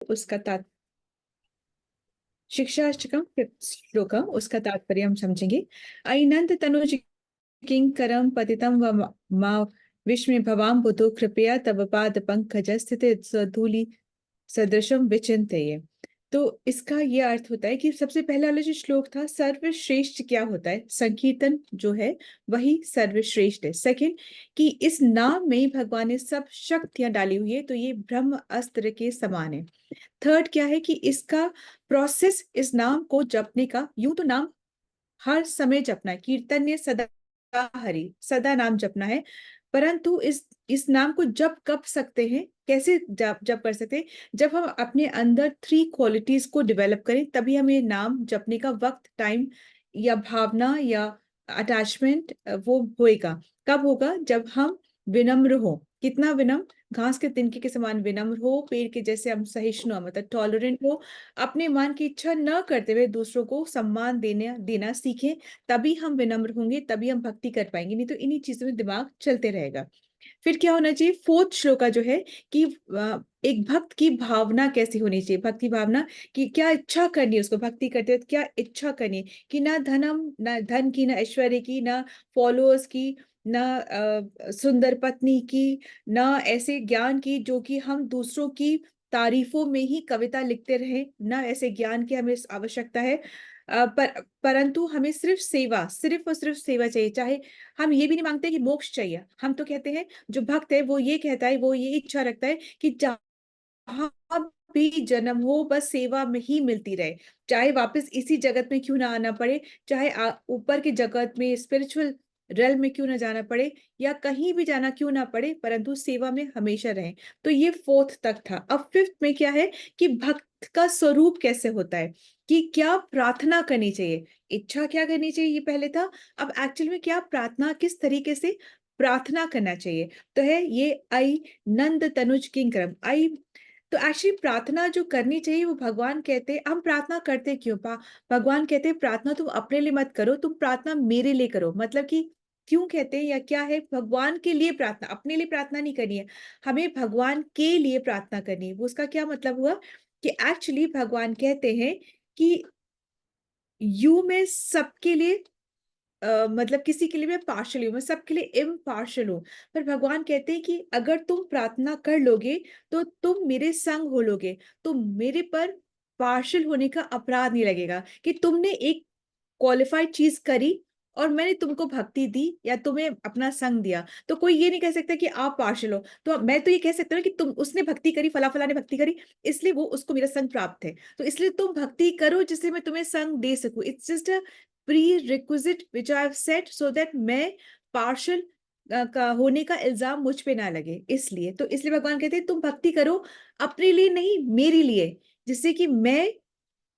उसका तात शिक्षाष्टकम श्लोकम उसका तात्पर्य हम समझेंगे। ऐनंत तनुज किंकरम पतितम व मा विस्मय भवाम बुधो कृपया तव पाद पंकज स्थित स्वधूलि सदृशम विचिंतये। तो इसका ये अर्थ होता है कि सबसे पहला वाला जो श्लोक था, सर्वश्रेष्ठ क्या होता है, संकीर्तन जो है वही सर्वश्रेष्ठ है। सेकंड, कि इस नाम में ही भगवान ने सब शक्तियां डाली हुई है, तो ये ब्रह्म अस्त्र के समान है। थर्ड क्या है कि इसका प्रोसेस, इस नाम को जपने का, यूं तो नाम हर समय जपना है, कीर्तन्य सदा हरि, सदा नाम जपना है। परंतु इस नाम को जप कब सकते हैं, कैसे जप जप कर सकते हैं, जब हम अपने अंदर थ्री क्वालिटीज को डेवलप करें, तभी हमें नाम जपने का वक्त, टाइम या भावना या अटैचमेंट वो होएगा। कब होगा, जब हम विनम्र हो। कितना विनम्र, घास के तिनके के समान विनम्र हो, पेड़ के जैसे हम सहिष्णु मतलब टॉलरेंट हो, अपने मन की इच्छा न करते हुए दूसरों को सम्मान देना देना सीखें। तभी हम विनम्र होंगे, तभी हम भक्ति कर पाएंगे, नहीं तो इन्हीं चीजों में दिमाग चलते रहेगा। फिर क्या होना चाहिए, फोर्थ श्लोक का जो है कि एक भक्त की भावना कैसी होनी चाहिए, भक्ति भावना कि क्या इच्छा करनी है उसको, भक्ति करते वक्त क्या इच्छा करनी है, कि ना धनम, ना धन की, ना ऐश्वर्य की, ना फॉलोअर्स की, ना सुंदर पत्नी की, ना ऐसे ज्ञान की जो कि हम दूसरों की तारीफों में ही कविता लिखते रहे, ना ऐसे ज्ञान की हमें आवश्यकता है। परंतु हमें सिर्फ सेवा, सिर्फ और सिर्फ सेवा चाहिए। चाहे हम ये भी नहीं मांगते कि मोक्ष चाहिए, हम तो कहते हैं, जो भक्त है वो ये कहता है, वो ये इच्छा रखता है कि जहां भी जन्म हो बस सेवा में ही मिलती रहे, चाहे वापस इसी जगत में क्यों ना आना पड़े, चाहे ऊपर के जगत में स्पिरिचुअल रेल में क्यों ना जाना पड़े, या कहीं भी जाना क्यों ना पड़े, परंतु सेवा में हमेशा रहे। तो ये फोर्थ तक था। अब फिफ्थ में क्या है कि भक्त का स्वरूप कैसे होता है, कि क्या प्रार्थना करनी चाहिए, इच्छा क्या करनी चाहिए, ये पहले था। अब एक्चुअल में क्या प्रार्थना, किस तरीके से प्रार्थना करना चाहिए, तो है ये आई नंद तनुज किंकरम आई। तो एक्चुअली प्रार्थना जो करनी चाहिए वो भगवान कहते हैं, हम प्रार्थना करते क्यों, भगवान कहते हैं प्रार्थना तुम अपने लिए मत करो, तुम प्रार्थना मेरे लिए करो। मतलब कि क्यों कहते हैं या क्या है, भगवान के लिए प्रार्थना, अपने लिए प्रार्थना नहीं करनी है, हमें भगवान के लिए प्रार्थना करनी है। वो उसका क्या मतलब हुआ कि एक्चुअली भगवान कहते हैं कि यू मैं सबके लिए मतलब किसी के लिए मैं पार्शल हूं, मैं सबके लिए इम्पार्शल हूं। पर भगवान कहते हैं कि अगर तुम प्रार्थना कर लोगे तो तुम मेरे संग हो लोगे, तो मेरे पर पार्शल होने का अपराध नहीं लगेगा, कि तुमने एक क्वालिफाइड चीज करी और मैंने तुमको भक्ति दी या तुम्हें अपना संग दिया, तो कोई ये नहीं कह सकता कि आप पार्शल हो। तो मैं तो ये कह सकता हूँ कि तुम, उसने भक्ति करी, फला फला ने भक्ति करी, इसलिए वो उसको मेरा संग प्राप्त है, तो इसलिए तुम भक्ति करो जिससे मैं तुम्हें संग दे सकूं। It's just a pre requisite which I have set so that मैं पार्शल का होने का इल्जाम मुझ पे ना लगे। इसलिए भगवान कहते हैं तुम भक्ति करो अपने लिए नहीं, मेरे लिए, जिससे कि मैं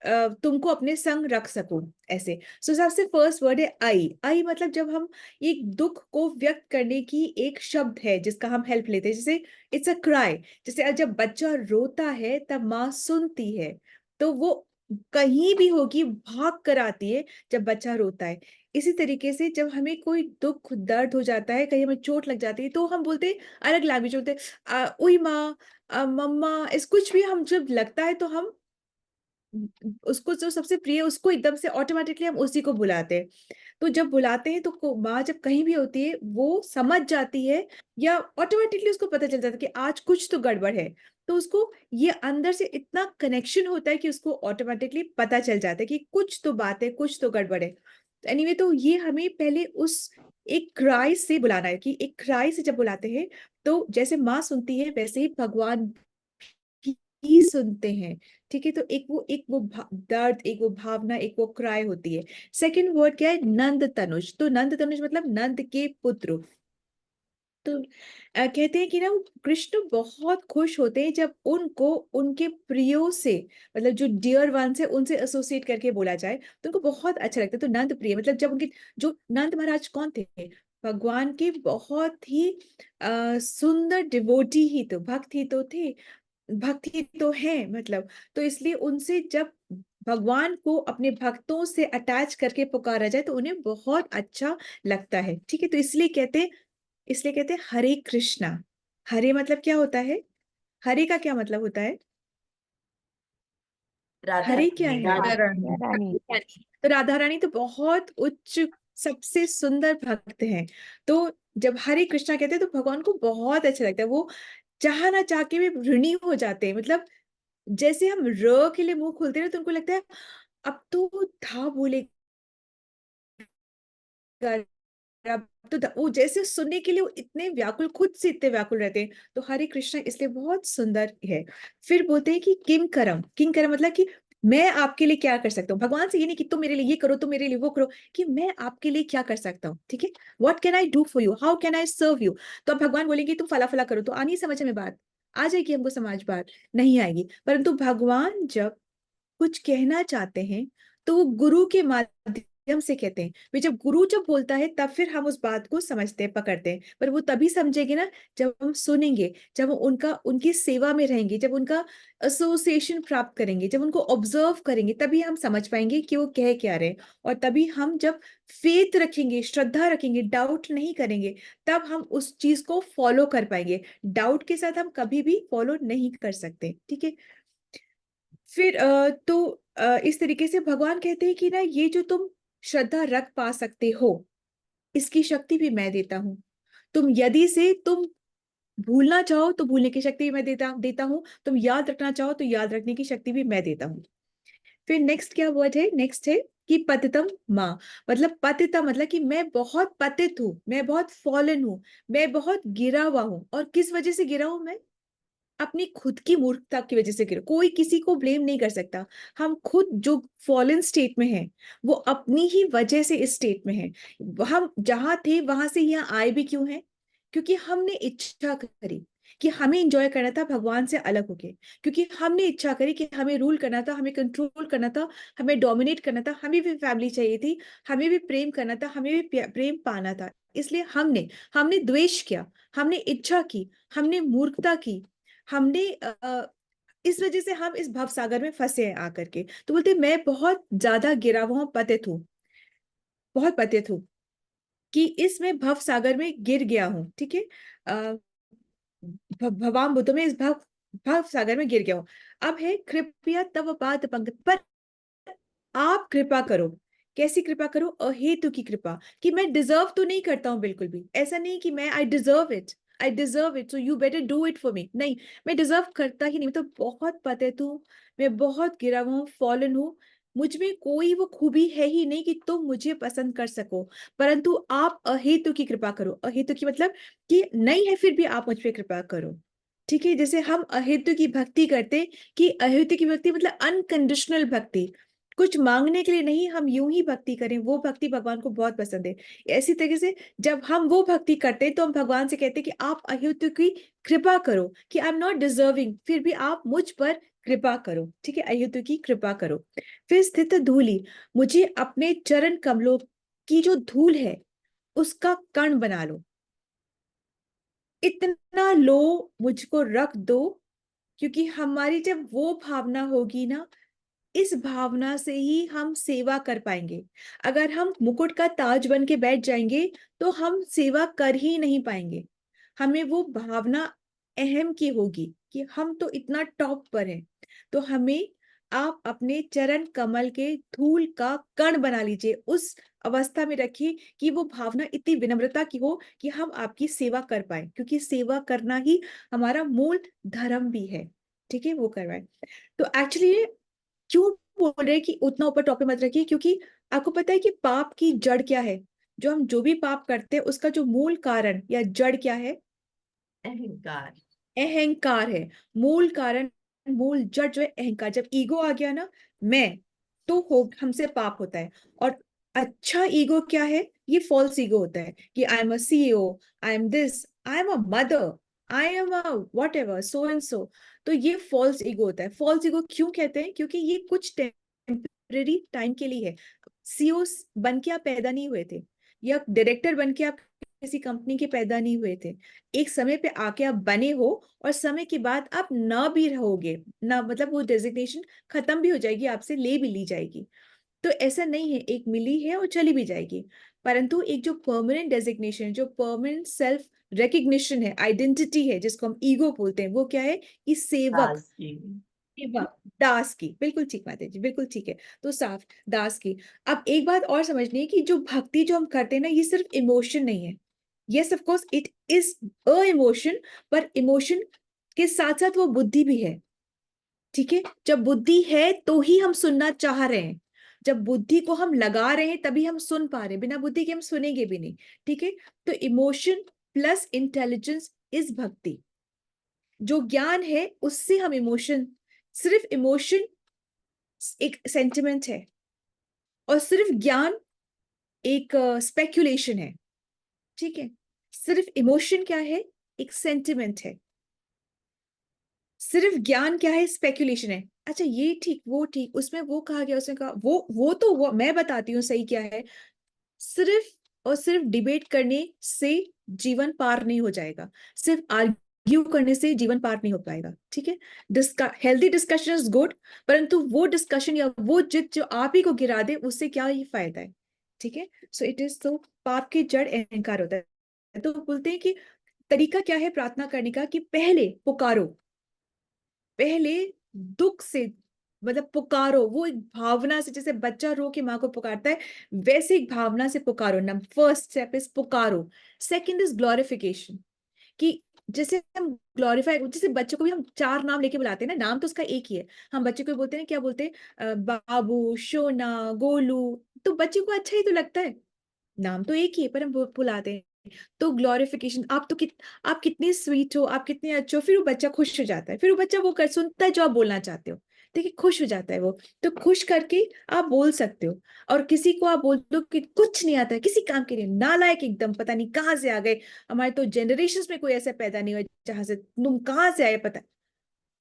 तुमको अपने संग रख सकूं। ऐसे सो सबसे फर्स्ट वर्ड है आई। आई मतलब जब हम एक दुख को व्यक्त करने की एक शब्द है जिसका हम हेल्प लेते हैं, जैसे इट्स अ क्राई। जैसे जब बच्चा रोता है तब माँ सुनती है, तो वो कहीं भी होगी भाग कर आती है जब बच्चा रोता है। इसी तरीके से जब हमें कोई दुख दर्द हो जाता है, कहीं हमें चोट लग जाती है, तो हम बोलते हैं, अलग लैंग्वेज बोलते हैं, उई माँ, मम्मा, इस कुछ भी हम जब लगता है तो हम उसको जो सबसे प्रिय है उसको एकदम से ऑटोमेटिकली हम उसी को बुलाते हैं। तो जब बुलाते हैं तो माँ जब कहीं भी होती है वो समझ जाती है, या ऑटोमेटिकली उसको पता चल जाता है कि आज कुछ तो गड़बड़ है। तो उसको ये अंदर से इतना कनेक्शन होता है कि उसको ऑटोमेटिकली पता चल जाता है कि कुछ तो बात है, कुछ तो गड़बड़ है। एनीवे तो ये हमें पहले उस एक क्राई से बुलाना है, कि एक क्राई से जब बुलाते हैं तो जैसे माँ सुनती है वैसे ही भगवान ही सुनते हैं। ठीक है, तो एक वो दर्द, एक वो भावना, एक वो क्राई होती है। सेकंड वर्ड क्या है, नंद तनुज। तो नंद तनुज मतलब नंद के पुत्र। तो कहते हैं कि ना वो कृष्ण बहुत खुश होते हैं जब उनको उनके प्रियो से, मतलब जो डियर वंस है उनसे एसोसिएट करके बोला जाए, तो उनको बहुत अच्छा लगता है। तो नंद प्रिय मतलब जब उनके, जो नंद महाराज कौन थे, भगवान के बहुत ही सुंदर डिवोटी ही तो, भक्त ही तो थे, भक्ति तो है मतलब। तो इसलिए उनसे जब भगवान को अपने भक्तों से अटैच करके पुकारा जाए तो उन्हें बहुत अच्छा लगता है। ठीक है, तो इसलिए कहते हैं हरे कृष्णा। हरे मतलब क्या होता है, हरे का क्या मतलब होता है, राधा हरे क्या है? रानी। राधा रानी। रानी। तो राधा रानी तो बहुत उच्च, सबसे सुंदर भक्त हैं। तो जब हरे कृष्णा कहते हैं तो भगवान को बहुत अच्छा लगता है। वो चाह ना चाह के भी ऋणी हो जाते हैं। मतलब जैसे हम र के लिए मुंह खोलते हैं तो उनको लगता है अब तो था बोलेगा, अब तो वो जैसे सुनने के लिए वो इतने व्याकुल, खुद से इतने व्याकुल रहते हैं। तो हरे कृष्णा इसलिए बहुत सुंदर है। फिर बोलते हैं कि किम करम, किम करम मतलब कि मैं आपके लिए क्या कर सकता हूँ। भगवान से ये नहीं कि तुम मेरे लिए ये करो, तुम मेरे लिए वो करो, कि मैं आपके लिए क्या कर सकता हूँ। ठीक है, what can I do for you, how can I serve you. तो अब भगवान बोलेंगे तुम फला फला करो, तो आनी समझ में बात आ जाएगी हमको, समाज बात नहीं आएगी। परंतु भगवान जब कुछ कहना चाहते हैं तो वो गुरु के माध्यम से कहते हैं। वे जब गुरु जब बोलता है तब फिर हम उस बात को समझते हैं, पकड़ते हैं। पर वो तभी समझेंगे ना जब हम सुनेंगे, जब हम उनका, उनकी सेवा में रहेंगे, जब उनका एसोसिएशन प्राप्त करेंगे, जब उनको ऑब्जर्व करेंगे, तभी हम समझ पाएंगे कि वो कह क्या रहे हैं। और तभी हम जब फेथ रखेंगे, श्रद्धा रखेंगे, डाउट नहीं करेंगे, तब हम उस चीज को फॉलो कर पाएंगे। डाउट के साथ हम कभी भी फॉलो नहीं कर सकते। ठीक है। फिर इस तरीके से भगवान कहते हैं कि ना ये जो तुम श्रद्धा रख पा सकते हो, इसकी शक्ति भी मैं देता हूँ। तुम यदि से तुम भूलना चाहो तो भूलने की शक्ति भी मैं देता देता हूँ। तुम याद रखना चाहो तो याद रखने की शक्ति भी मैं देता हूँ। फिर नेक्स्ट क्या वर्ड है? नेक्स्ट है कि पतितम माँ। मतलब पतिता मतलब कि मैं बहुत पतित हूँ, मैं बहुत फॉलन हूँ, मैं बहुत गिरा हुआ हूँ। और किस वजह से गिरा हूं मैं? अपनी खुद की मूर्खता की वजह से गिरे। कोई किसी को ब्लेम नहीं कर सकता। हम खुद जो फॉलन स्टेट में हैं, वो अपनी ही वजह से इस स्टेट में हैं। हम जहां थे वहां से यहाँ आए भी क्यों हैं? क्योंकि हमने इच्छा करी कि हमें इंजॉय करना था भगवान से अलग होके। क्योंकि हमने इच्छा करी कि हमें रूल करना था, हमें कंट्रोल करना था, हमें डोमिनेट करना था, हमें भी फैमिली चाहिए थी, हमें भी प्रेम करना था, हमें भी प्रेम पाना था। इसलिए हमने हमने द्वेष किया, हमने इच्छा की, हमने मूर्खता की, हमने इस वजह से हम इस भव सागर में फंसे हैं आकर के। तो बोलते मैं बहुत ज्यादा गिरा हुआ हूं, पतित हूँ, बहुत पतित हूँ, कि इसमें भव सागर में गिर गया हूँ। ठीक है। भवाम बुद्धो में इस भव भव सागर में गिर गया हूँ। अब है कृपया तव पाद पंकज पर आप कृपा करो। कैसी कृपा करो? अहेतु की कृपा, कि मैं डिजर्व तो नहीं करता हूं बिल्कुल भी। ऐसा नहीं कि मैं I deserve it so you better do it for me. नहीं, मैं डिजर्व करता ही नहीं। मतलब बहुत पतित हूँ, मैं बहुत गिरा हुआ हूँ, फॉलन हूँ। मुझ में कोई वो खूबी है ही नहीं कि तुम मुझे पसंद कर सको। परंतु आप अहेतु की कृपा करो। अहेतु की मतलब कि नहीं है फिर भी आप मुझ पे कृपा करो। ठीक है। जैसे हम अहेतु की भक्ति करते, कि अहेतु की भक्ति मतलब अनकंडीशनल भक्ति, कुछ मांगने के लिए नहीं, हम यूं ही भक्ति करें, वो भक्ति भगवान को बहुत पसंद है। ऐसी तरीके से जब हम वो भक्ति करते हैं तो हम भगवान से कहते हैं कि आप अहेतु की कृपा करो, कि आई एम नॉट डिजर्विंग, फिर भी आप मुझ पर कृपा करो। ठीक है, अहेतु की कृपा करो। फिर स्थित धूलि, मुझे अपने चरण कमलों की जो धूल है उसका कण बना लो। इतना लो मुझको रख दो, क्योंकि हमारी जब वो भावना होगी ना, इस भावना से ही हम सेवा कर पाएंगे। अगर हम मुकुट का ताज बन के बैठ जाएंगे तो हम सेवा कर ही नहीं पाएंगे। हमें वो भावना अहम की होगी कि हम तो इतना टॉप पर हैं। तो हमें, आप अपने चरण कमल के धूल का कण बना लीजिए, उस अवस्था में रखिए कि वो भावना इतनी विनम्रता की हो कि हम आपकी सेवा कर पाए, क्योंकि सेवा करना ही हमारा मूल धर्म भी है। ठीक है, वो करवाए। तो एक्चुअली क्यों बोल रहे हैं कि उतना ऊपर टॉपिक मत रखिए? क्योंकि आपको पता है कि पाप की जड़ क्या है? जो हम जो भी पाप करते हैं उसका जो मूल कारण या जड़ क्या है? अहंकार। अहंकार है। मूल कारण, मूल जड़ जो है अहंकार। जब ईगो आ गया ना, मैं, तो हो हमसे पाप होता है। और अच्छा ईगो क्या है? ये फॉल्स ईगो होता है कि I am a CEO, I am this, I am a mother, I am a what ever, so and so. तो ये फॉल्स ईगो होता है। फॉल्स ईगो क्यों कहते हैं? क्योंकि ये कुछ टेम्परेरी टाइम के लिए है। सीईओ बन के आप पैदा नहीं हुए थे, या डायरेक्टर बन के आप किसी कंपनी के पैदा नहीं हुए थे। एक समय पे आके आप बने हो, और समय के बाद आप ना भी रहोगे ना, मतलब वो डेजिग्नेशन खत्म भी हो जाएगी, आपसे ले भी ली जाएगी। तो ऐसा नहीं है, एक मिली है और चली भी जाएगी। परंतु एक जो परमानेंट डेजिग्नेशन, जो परमानेंट सेल्फ रिकग्निशन है, आइडेंटिटी है, जिसको हम ईगो बोलते हैं, वो क्या है? कि सेवक, दास जी। वाह, दास की, बिल्कुल ठीक बात है जी, बिल्कुल ठीक है। तो साफ, दास की। अब एक बात और समझनी है कि जो भक्ति जो हम करते हैं ना, ये सिर्फ इमोशन नहीं है। Yes of course it is a emotion, पर इमोशन के साथ साथ वो बुद्धि भी है। ठीक है, जब बुद्धि है तो ही हम सुनना चाह रहे हैं। जब बुद्धि को हम लगा रहे हैं तभी हम सुन पा रहे हैं, बिना बुद्धि के हम सुनेंगे भी नहीं। ठीक है, तो इमोशन प्लस इंटेलिजेंस इज भक्ति। जो ज्ञान है उससे हम इमोशन, सिर्फ इमोशन एक सेंटिमेंट है, और सिर्फ ज्ञान एक स्पेक्यूलेशन है। ठीक है, सिर्फ इमोशन क्या है, एक सेंटिमेंट है। सिर्फ ज्ञान क्या है, स्पेक्यूलेशन है। अच्छा ये ठीक वो ठीक, उसमें वो कहा गया, उसने कहा वो तो वो मैं बताती हूँ सही क्या है। सिर्फ और सिर्फ डिबेट करने से जीवन पार नहीं हो जाएगा, सिर्फ आर्ग्यू करने से जीवन पार नहीं हो पाएगा। ठीक है, हेल्दी डिस्कशन इज गुड, परंतु वो डिस्कशन या वो जिद जो आप ही को गिरा दे, उससे क्या ही फायदा है। ठीक है, सो इट इज तो पाप की जड़ अहंकार होता है। तो बोलते हैं कि तरीका क्या है प्रार्थना करने का, कि पहले पुकारो, पहले दुख से, मतलब पुकारो, वो एक भावना से, जैसे बच्चा रो के माँ को पुकारता है, वैसे एक भावना से पुकारो ना। फर्स्ट स्टेप इज पुकारो। सेकंड इज ग्लोरिफिकेशन, कि जैसे हम ग्लोरीफाई, जैसे बच्चों को भी हम चार नाम लेके बुलाते हैं ना, नाम तो उसका एक ही है। हम बच्चे को बोलते हैं क्या बोलते हैं, बाबू, शोना, गोलू। तो बच्चे को अच्छा ही तो लगता है, नाम तो एक ही है पर हम बुलाते हैं। तो ग्लोरिफिकेशन, आप कितने स्वीट हो, आप कितने अच्छे हो, फिर वो बच्चा खुश हो जाता है, फिर वो बच्चा वो कर सुनता है जो आप बोलना चाहते हो। देखिए खुश हो जाता है वो। तो खुश करके आप बोल सकते हो। और किसी को आप बोल दो कि कुछ नहीं आता है किसी काम के लिए, नालायक एकदम, पता नहीं कहाँ से आ गए, हमारे तो जनरेशंस में कोई ऐसा पैदा नहीं हुआ जहां से तुम कहाँ से आए पता,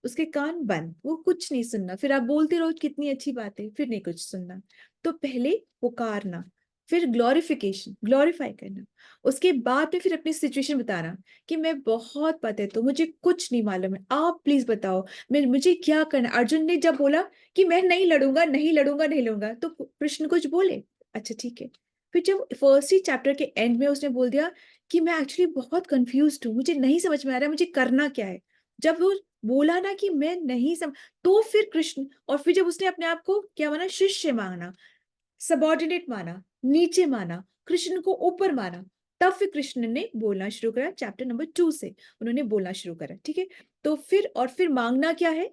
उसके कान बंद, वो कुछ नहीं सुनना। फिर आप बोलते रहो कितनी अच्छी बात है, फिर नहीं कुछ सुनना। तो पहले पुकारना, फिर ग्लोरिफिकेशन, ग्लोरीफाई करना, उसके बाद में फिर अपनी सिचुएशन बताना कि मैं बहुत पतित हूँ, मुझे कुछ नहीं मालूम है, आप प्लीज बताओ मैं मुझे क्या करना। अर्जुन ने जब बोला कि मैं नहीं लड़ूंगा नहीं लड़ूंगा नहीं लड़ूंगा, तो कृष्ण कुछ बोले, अच्छा ठीक है। फिर जब फर्स्ट ही चैप्टर के एंड में उसने बोल दिया कि मैं एक्चुअली बहुत कंफ्यूज हूँ, मुझे नहीं समझ में आ रहा है मुझे करना क्या है, जब वो बोला ना कि मैं नहीं तो फिर कृष्ण, और फिर जब उसने अपने आप को क्या माना, शिष्य माना, सबॉर्डिनेट माना, नीचे माना, कृष्ण को ऊपर माना, तब फिर कृष्ण ने बोलना शुरू करा। चैप्टर नंबर 2 से उन्होंने बोलना शुरू करा। ठीक है, तो फिर और फिर मांगना क्या है,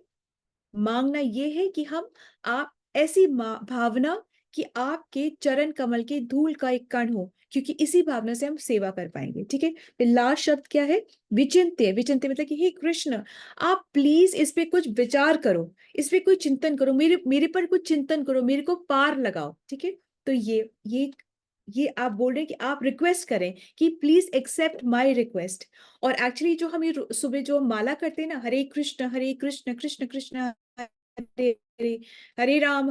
मांगना ये है कि हम, आप ऐसी भावना कि आपके चरण कमल के धूल का एक कण हो, क्योंकि इसी भावना से हम सेवा कर पाएंगे। ठीक है, फिर लास्ट शब्द क्या है, विचिंत्य। विचिंत्य मतलब कि हे कृष्ण, आप प्लीज इस पे कुछ विचार करो, इस पे कोई चिंतन करो, मेरे मेरे पर कुछ चिंतन करो, मेरे को पार लगाओ। ठीक है, तो ये आप बोल रहे हैं कि आप रिक्वेस्ट करें कि प्लीज एक्सेप्ट माय रिक्वेस्ट। और एक्चुअली जो हम ये सुबह जो माला करते हैं ना, हरे कृष्ण कृष्ण कृष्ण हरे हरे, हरे राम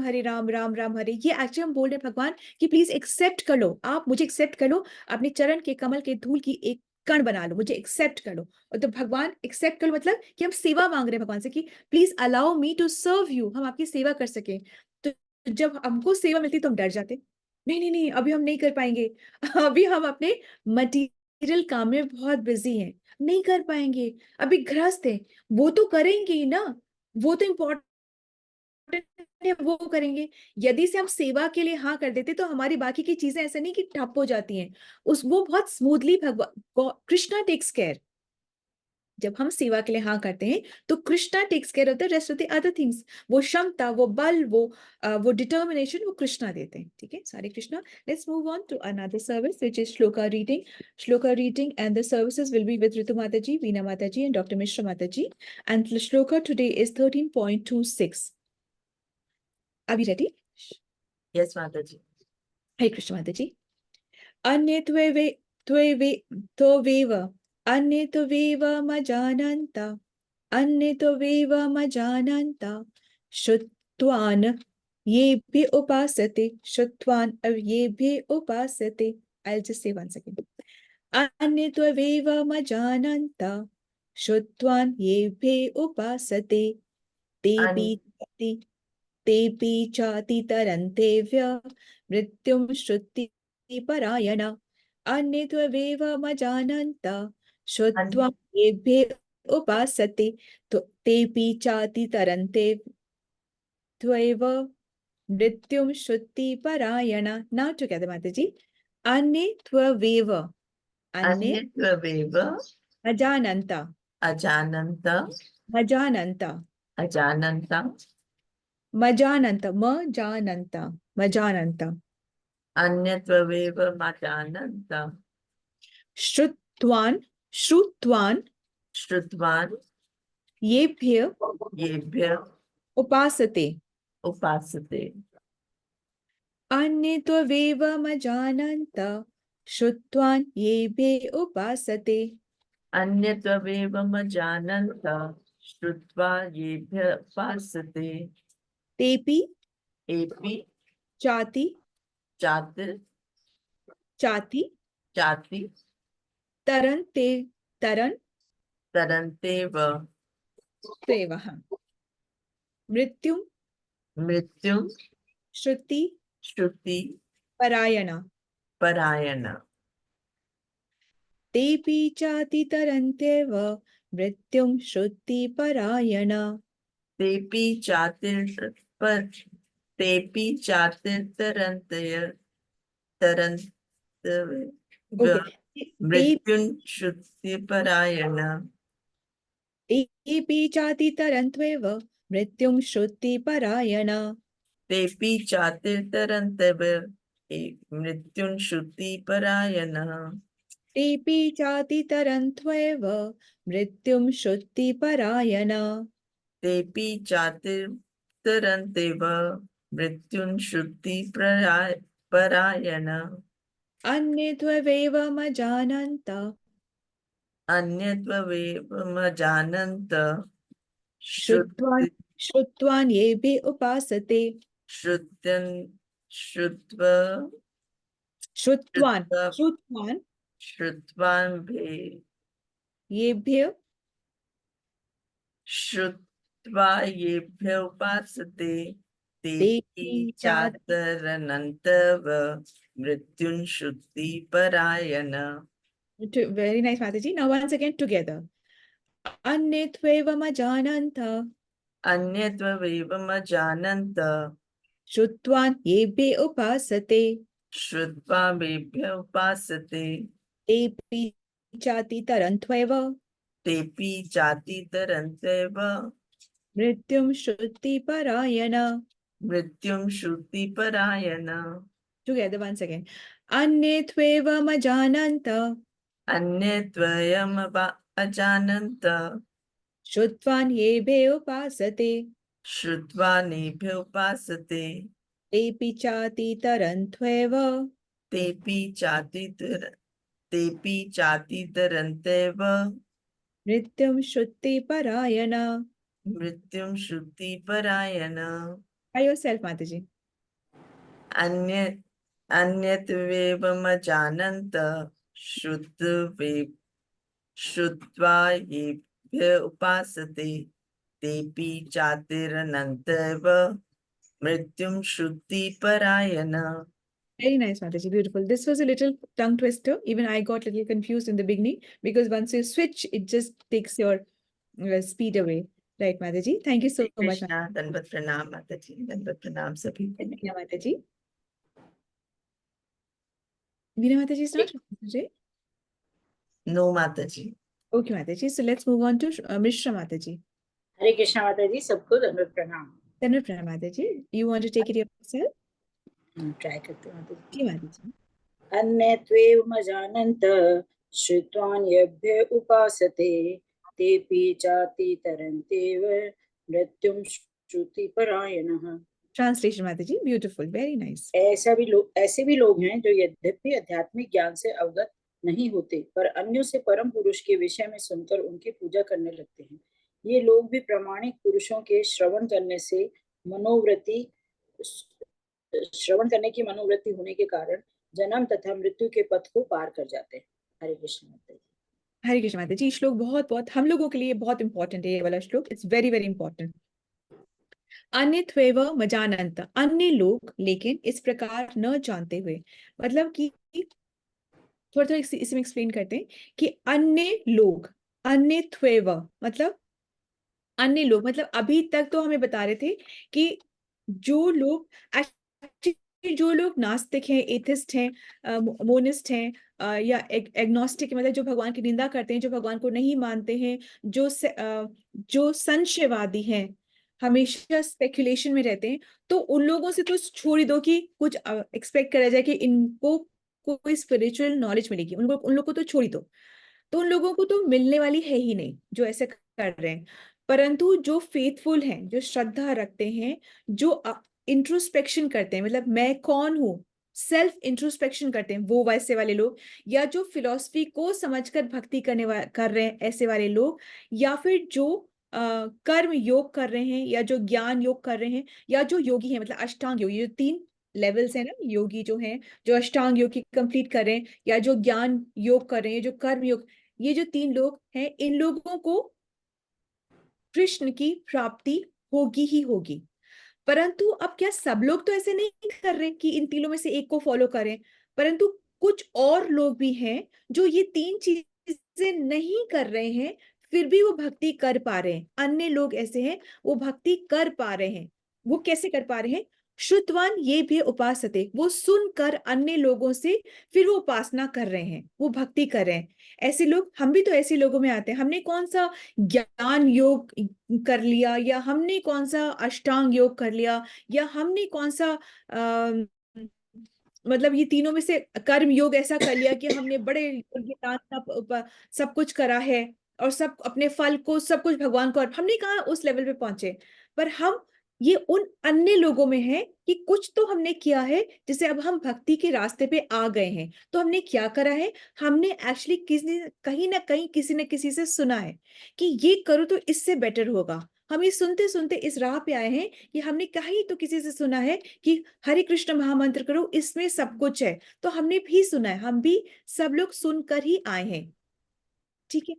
राम राम हरे, ये एक्चुअली हम बोल रहे हैं भगवान कि प्लीज एक्सेप्ट कर लो, आप मुझे एक्सेप्ट कर लो, अपने चरण के कमल के धूल की एक कण बना लो, मुझे एक्सेप्ट कर लो। और तो भगवान एक्सेप्ट कर लो मतलब कि हम सेवा मांग रहे हैं भगवान से कि please allow me to serve you, हम आपकी सेवा कर सके। तो जब हमको सेवा मिलती तो हम डर जाते, नहीं नहीं नहीं अभी हम नहीं कर पाएंगे, अभी हम अपने मटीरियल काम में बहुत बिजी हैं, नहीं कर पाएंगे, अभी गृहस्थ है, वो तो करेंगे ही ना, वो तो इम्पोर्टेंट है, वो करेंगे। यदि से हम सेवा के लिए हाँ कर देते तो हमारी बाकी की चीजें ऐसे नहीं कि ठप हो जाती हैं, उस वो बहुत स्मूथली भगवान कृष्णा टेक्स केयर। जब हम सेवा के लिए हाँ करते हैं तो Krishna takes care of the rest of the other things. वो क्षमता, वो बल, वो डिटर्मिनेशन वो कृष्णा देते हैं। ठीक है, सारे Krishna. Let's move on to another service which is shloka reading. Shloka reading and the services will be with Ritu Mata ji, Veena Mata ji and doctor Mishra Mata ji. And shloka today is 13.26। अभी ready? Yes, Mataji. Hare Krishna Mata ji. अन्ये त्वेवे त्वेव अन्ये त्वेवमजानन्त अन्ये त्वेवमजानन्त श्रुत्वान् येभ्य उपासते श्रुत्वान् येभ्य उपासते। I'll just say once again. अन्ये त्वेवमजानन्त श्रुत्वान् येभ्य उपासते And तेऽपि चातितरन्तेभ्य मृत्युं श्रुतिपरायणा अन्ये त्वेवमजानन्त and श्रुत्वा येभ्य उपासते तो तेपि चाति तरन्ते त्वैव मृत्युम श्रुति परायणा. Now together, Mataji. Anne त्ववेव. Anne अन्यत्वेव अजानन्ता. अजानन्त मजानन्ता. अजानन्त मजानन्ता. मजानन्ता. मजानन्ता. अन्यत्वेव मजानन्त श्रुत्वान्. श्रुत्वान्. श्रुत्वान् येभ्य येभ्य उपासते. उपासते. अन्ये त्ववेव मजानन्त श्रुत्वान् येभ्य उपासते. अन्यत्वेव मजानन्त श्रुत्वा येभ्य उपासते. तेपि एपि चाति चाति चाति चाति तरन्ते तरन् तरन्तेव त्वेवः मृत्युं मृत्युं श्रुति श्रुति परायणा. परायण. तेपि चाति तरन्त्येव मृत्युं श्रुति परायणा. तेपि चातिर्तरन्तय तरन्तव Okay. मृत्युं श्रुतिपरायण. तेपि चाति तरन्त्वेव मृत्युं श्रुति परायणा. तेपि चातिर्तरन्तव मृत्युं श्रुतिपरायण. तेपि चाति तरन्त्वेव मृत्युं श्रुति परायणा. तेपि चातिर्तरन्तेव मृत्युं श्रुतिपरायण. अन्ये त्ववेव मजानन्त अन्यत्वेवमजानन्त श्रुत्वान् श्रुत्वान् येभ्य उपासते. श्रुत्यन् श्रुत्वा श्रुत्वान् श्रुत्वान् श्रुत्वान् येभ्य श्रुत्वा येभ्य उपासते. तेपि तेपि चातरनन्तव मृत्युं श्रुतिपरायण. Very nice, Mataji. Now once again together. अन्ये त्वेवमजानन्त अन्यत्वेवमजानन्त श्रुत्वान् येभ्य उपासते. श्रुत्वा येभ्य उपासते. तेपि चाति तरन्त्वेव तेपि चातितरन्तेव मृत्युं श्रुति परायण. मृत्युं श्रुतिपरायण. Together once again. अन्ये त्वेवमजानन्त अन्यत्वयमजानन्त श्रुत्वान् येभ्य उपासते. श्रुत्वा नेभ्य उपासते. तेपि चाति तरन्त्वेव तेपि चातितरन्तेव मृत्युं श्रुति परायण. मृत्युं श्रुतिपरायण. By yourself, Mataji. अन्यत्वेवमजानन्त श्रुत्वा येभ्य उपासते. तेपि चातिरनन्तव मृत्युं श्रुतिपरायण. Very nice, Mataji. Beautiful. This was a little tongue twister. Even I got a little confused in the beginning because once you switch, it just takes your speed away. Right, Mataji? Thank you so much. Krishna. दंडवत प्रणाम माताजी. दंडवत प्रणाम सभी को. Thank you, Mataji. Veena Mataji is not today. No Mataji. Okay, Mataji. So let's move on to Mishra Mataji. हरे कृष्णा माता जी, सबको दंडवत प्रणाम. Dhanwad Pranam, Mataji. You want to take it yourself? Try करते हैं माता जी, Mataji. अन्यत्वेवमजानन्त श्रुत्वान् येभ्य उपासते. तेपि चाति तरन्तेव मृत्युं श्रुतिपरायणः. Translation, Mataji. Beautiful. Very nice. ऐसे भी लोग हैं जो यद्यपि आध्यात्मिक ज्ञान से अवगत नहीं होते, पर अन्यों से परम पुरुष के विषय में सुनकर उनकी पूजा करने लगते हैं. ये लोग भी प्रामाणिक पुरुषों के श्रवण करने की मनोवृत्ति होने के कारण जन्म तथा मृत्यु के पथ को पार कर जाते हैं. हरे कृष्ण माता जी. हरे कृष्ण माताजी. श्लोक बहुत हम लोगों के लिए बहुत इंपॉर्टेंट है ये वाला श्लोक. It's very very important. अन्यत्वेव मजानन्त. अन्य लोग लेकिन इस प्रकार न जानते हुए. मतलब कि थोड़ा इसमें एक्सप्लेन करते हैं कि अन्य लोग अन्यत्वेव मतलब अन्य लोग, मतलब अभी तक तो हमें बता रहे थे कि जो लोग actually जो लोग नास्तिक हैं, एथिस्ट हैं, मोनिस्ट हैं, या एग्नोस्टिक, मतलब जो भगवान की निंदा करते हैं, जो भगवान को नहीं मानते हैं, जो संशयवादी हैं, हमेशा स्पेकुलेशन में रहते हैं, तो उन लोगों से तो छोड़ ही दो कि कुछ एक्सपेक्ट करा जाए कि इनको कोई स्पिरिचुअल नॉलेज मिलेगी, उन लोगों को तो छोड़ ही दो। तो उन लोगों को तो मिलने वाली है ही नहीं जो ऐसे कर रहे हैं। परंतु जो फेथफुल हैं, जो श्रद्धा रखते हैं, जो इंट्रोस्पेक्शन करते हैं, मतलब मैं कौन हूँ, सेल्फ इंट्रोस्पेक्शन करते हैं, वो वैसे वाले लोग, या जो फिलॉसफी को समझकर भक्ति कर रहे हैं ऐसे वाले लोग, या फिर जो कर्म योग कर रहे हैं, या जो ज्ञान योग कर रहे हैं, या जो योगी हैं, मतलब अष्टांग योग, ये जो 3 लेवल्स है ना, योगी जो हैं, जो अष्टांग योग की कंप्लीट कर रहे हैं, या जो ज्ञान योग कर रहे हैं, जो कर्म योग, ये जो 3 लोग हैं, इन लोगों को कृष्ण की प्राप्ति होगी ही होगी। परंतु अब क्या सब लोग तो ऐसे नहीं कर रहे कि इन तीनों में से एक को फॉलो करें, परंतु कुछ और लोग भी हैं जो ये 3 चीजें नहीं कर रहे हैं, फिर भी वो भक्ति कर पा रहे हैं। अन्य लोग ऐसे हैं, वो भक्ति कर पा रहे हैं। वो कैसे कर पा रहे हैं? श्रुतवान ये भी उपासते, वो सुनकर अन्य लोगों से फिर वो उपासना कर रहे हैं, वो भक्ति कर रहे हैं। ऐसे लोग, हम भी तो ऐसे लोगों में आते हैं। हमने कौन सा ज्ञान योग कर लिया, या हमने कौन सा अष्टांग योग कर लिया, या हमने कौन सा मतलब ये तीनों में से कर्म योग ऐसा कर लिया कि हमने बड़े यज्ञ सब कुछ करा है, और सब अपने फल को सब कुछ भगवान को हमने कहा उस लेवल पे पहुंचे। पर हम ये उन अन्य लोगों में है कि कुछ तो हमने किया है, जैसे अब हम भक्ति के रास्ते पे आ गए हैं, तो हमने क्या करा है? हमने एक्चुअली किसी कहीं ना कहीं किसी न किसी से सुना है कि ये करो तो इससे बेटर होगा। हम ये सुनते सुनते इस राह पे आए हैं कि हमने कहीं तो किसी से सुना है कि हरे कृष्ण महामंत्र करो, इसमें सब कुछ है। तो हमने भी सुना है, हम भी सब लोग सुनकर ही आए हैं। ठीक है।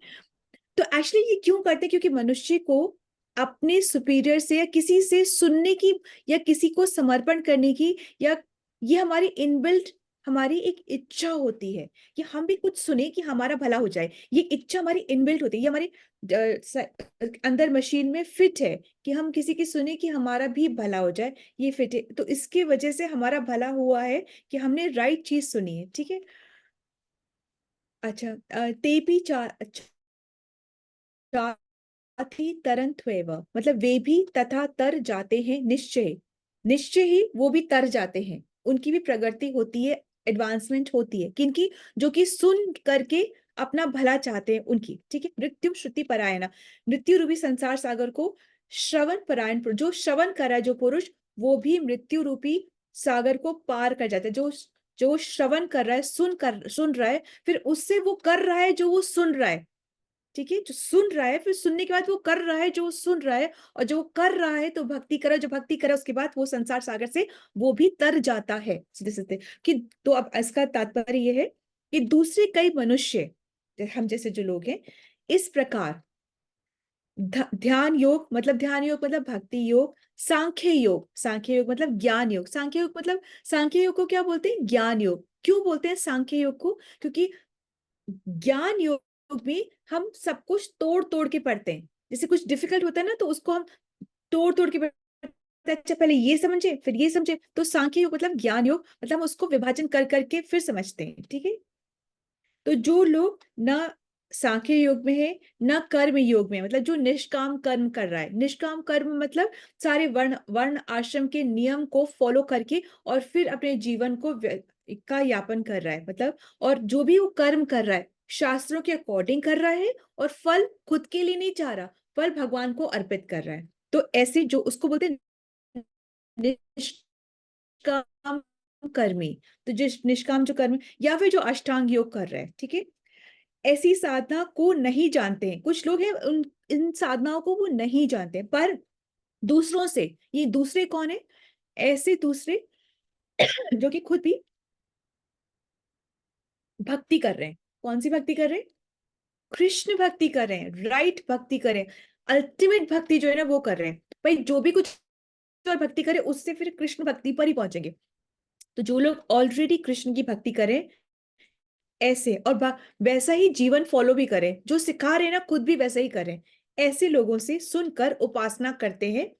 तो एक्चुअली ये क्यों करते हैं? क्योंकि मनुष्य को अपने सुपीरियर से या किसी से सुनने की, या किसी को समर्पण करने की, या ये हमारी इनबिल्ट हमारी एक इच्छा होती है कि हम भी कुछ सुने कि हमारा भला हो जाए। ये इच्छा हमारी इनबिल्ट होती है, ये हमारे अंदर मशीन में फिट है कि हम किसी की सुने कि हमारा भी भला हो जाए। ये फिट है, तो इसके वजह से हमारा भला हुआ है कि हमने राइट चीज सुनी है। ठीक है। अच्छा, तेपी ही तरंत्वेव, मतलब वे भी तथा तर जाते हैं निश्चय। निश्चय ही वो भी तर जाते हैं, उनकी भी प्रगति होती है, एडवांसमेंट होती है। किनकी? जो कि सुन करके अपना भला चाहते हैं उनकी। ठीक है। मृत्यु श्रुति परायणा, मृत्यु रूपी संसार सागर को श्रवण परायण, जो श्रवण कर रहा है जो पुरुष, वो भी मृत्यु रूपी सागर को पार कर जाता है। जो जो श्रवण कर रहा है, सुन रहा है, फिर उससे वो कर रहा है जो वो सुन रहा है। ठीक है। जो सुन रहा है, फिर सुनने के बाद वो कर रहा है जो वो सुन रहा है, और जो कर रहा है तो भक्ति करा, जो भक्ति करा उसके बाद वो संसार सागर से वो भी तर जाता है सीधे सीधे। कि तो अब इसका तात्पर्य ये है कि दूसरे कई मनुष्य, हम जैसे जो लोग हैं, इस प्रकार ध्यान योग मतलब भक्ति योग, सांख्य योग मतलब ज्ञान योग, सांख्य योग मतलब, सांख्य योग को क्या बोलते हैं? ज्ञान योग। क्यों बोलते हैं सांख्य योग को? क्योंकि ज्ञान योग में हम सब कुछ तोड़ तोड़ के पढ़ते हैं। जैसे कुछ डिफिकल्ट होता है ना, तो उसको हम तोड़ तोड़ के पढ़ते हैं। अच्छा, पहले ये समझे फिर ये समझे। तो सांख्य योग मतलब ज्ञान योग, मतलब हम उसको विभाजन कर करके फिर समझते हैं। ठीक है। तो जो लोग न सांख्य योग में है, न कर्म योग में, मतलब जो निष्काम कर्म कर रहा है, निष्काम कर्म मतलब सारे वर्ण वर्ण आश्रम के नियम को फॉलो करके और फिर अपने जीवन को का यापन कर रहा है, मतलब, और जो भी वो कर्म कर रहा है शास्त्रों के अकॉर्डिंग कर रहा है, और फल खुद के लिए नहीं चाह रहा, फल भगवान को अर्पित कर रहा है। तो ऐसे जो उसको बोलते हैं निष्काम कर्मी। तो जिस निष्काम जो कर्म, या फिर जो अष्टांग योग कर रहा है, ठीक है, ऐसी साधना को नहीं जानते हैं। कुछ लोग हैं उन इन साधनाओं को वो नहीं जानते हैं, पर दूसरों से, ये दूसरे कौन है? ऐसे दूसरे जो कि खुद भी भक्ति कर रहे हैं। कौन सी भक्ति कर रहे हैं? कृष्ण भक्ति कर रहे हैं, राइट भक्ति कर रहे हैं, अल्टीमेट भक्ति जो है ना वो कर रहे हैं। भाई जो भी कुछ और भक्ति करे उससे फिर कृष्ण भक्ति पर ही पहुंचेंगे। तो जो लोग ऑलरेडी कृष्ण की भक्ति करें, ऐसे, और वैसा ही जीवन फॉलो भी करें, जो सिखा रहे हैं ना खुद भी वैसा ही करें। ऐसे लोगों से सुनकर उपासना करते हैं,